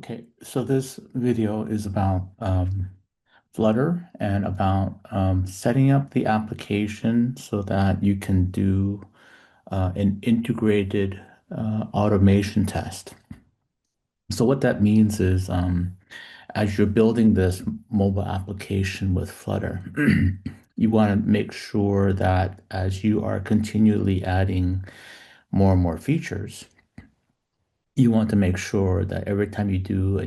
Okay, so this video is about Flutter and about setting up the application so that you can do an integrated automation test. So what that means is as you're building this mobile application with Flutter, you want to make sure that as you are continually adding more and more features, you want to make sure that every time you do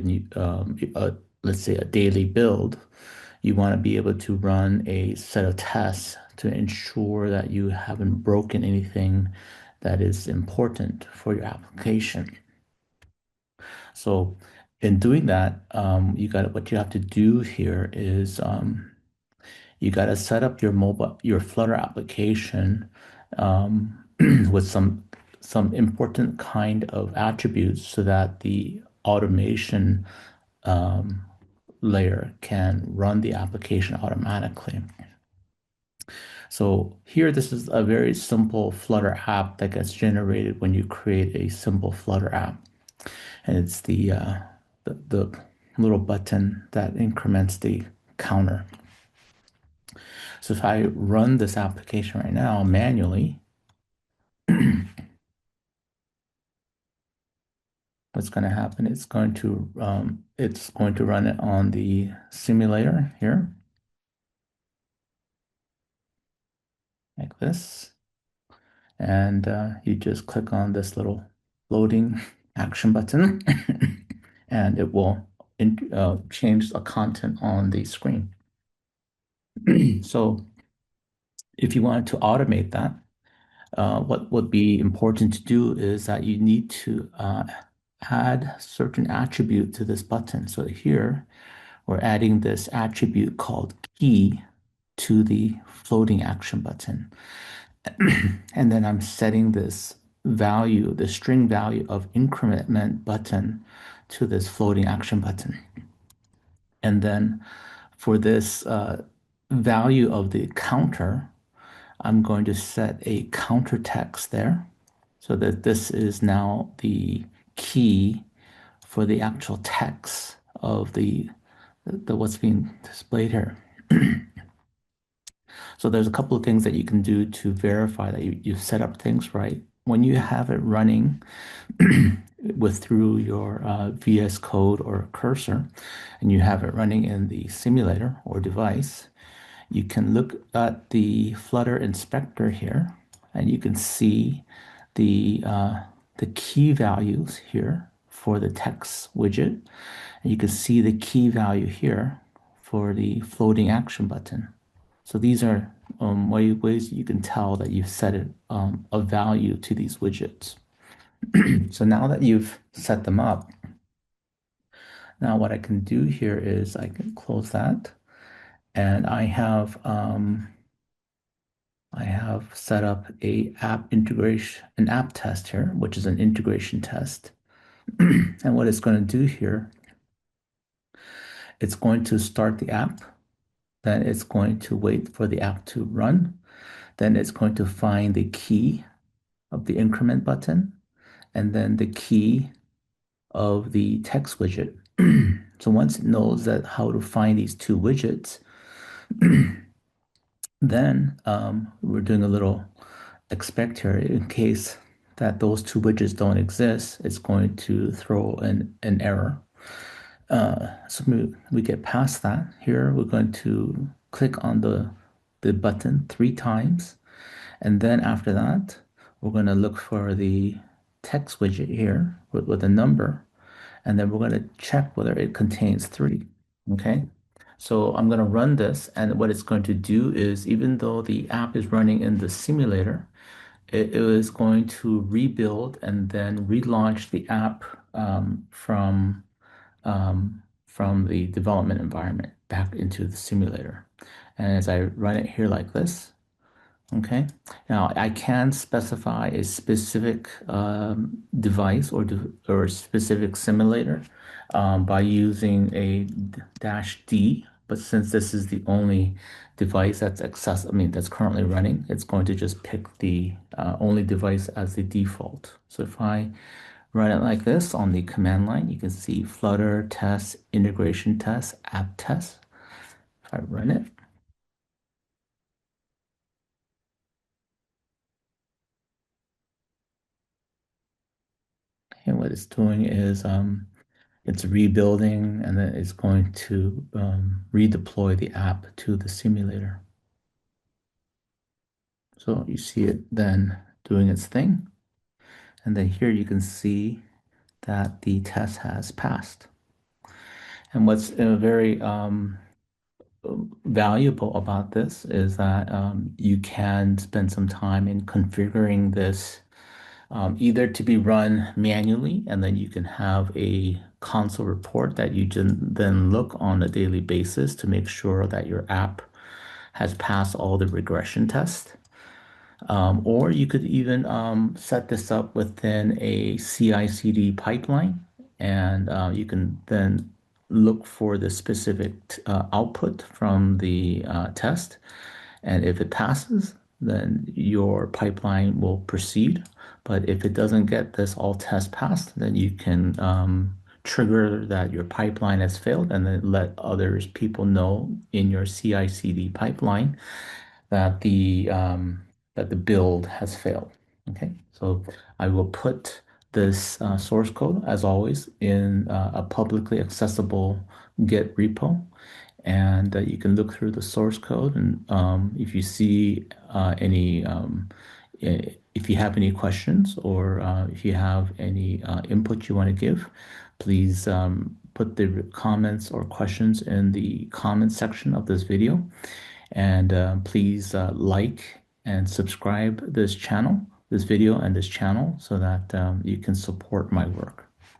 let's say a daily build, you want to be able to run a set of tests to ensure that you haven't broken anything that is important for your application. So in doing that, what you have to do here is you got to set up your Flutter application um, with some important kind of attributes so that the automation um, layer can run the application automatically. So here, this is a very simple Flutter app that gets generated when you create a simple Flutter app, and it's the little button that increments the counter. So if I run this application right now manually, what's going to happen? It's going to run it on the simulator here, like this, and you just click on this little loading action button, and it will change the content on the screen. So if you wanted to automate that, what would be important to do is that you need to add certain attribute to this button. So here, we're adding this attribute called key to the floating action button. And then I'm setting this value, the string value of increment button to this floating action button. And then for this value of the counter, I'm going to set a counter text there so that this is now the key for the actual text of the what's being displayed here. So there's a couple of things that you can do to verify that you've set up things right. When you have it running through your VS Code or cursor, and you have it running in the simulator or device, you can look at the Flutter inspector here, and you can see the key values here for the text widget, and you can see the key value here for the floating action button. So these are ways you can tell that you've set a value to these widgets. So now that you've set them up, now what I can do here is I can close that, and I have set up an app test here, which is an integration test. And what it's going to do here, it's going to start the app, then it's going to wait for the app to run, then it's going to find the key of the increment button, and then the key of the text widget. So once it knows that how to find these two widgets, then we're doing a little expect here in case that those two widgets don't exist, it's going to throw an error. So we get past that. Here we're going to click on the button 3 times, and then after that we're going to look for the text widget here with a number, and then we're going to check whether it contains 3. Okay, so I'm going to run this, and what it's going to do is, even though the app is running in the simulator, it is going to rebuild and then relaunch the app from the development environment back into the simulator. And as I run it here like this, okay, now I can specify a specific device or specific simulator by using a -D. But since this is the only device that's currently running, it's going to just pick the only device as the default. So if I run it like this on the command line. You can see Flutter test, integration test, app test. If I run it, and what it's doing is it's rebuilding and then it's going to redeploy the app to the simulator. So you see it then doing its thing. And then here you can see that the test has passed. And what's very valuable about this is that you can spend some time in configuring this either to be run manually, and then you can have a console report that you then look on a daily basis to make sure that your app has passed all the regression tests. Or you could even set this up within a CI/CD pipeline, and you can then look for the specific output from the test. And if it passes, then your pipeline will proceed. But if it doesn't get this all test passed, then you can trigger that your pipeline has failed and then let others people know in your CI/CD pipeline that the build has failed. Okay, so I will put this source code, as always, in a publicly accessible Git repo, and you can look through the source code. And if you see if you have any questions or if you have any input you want to give, please put the comments or questions in the comments section of this video. And please like and subscribe this channel, this video and this channel so that you can support my work.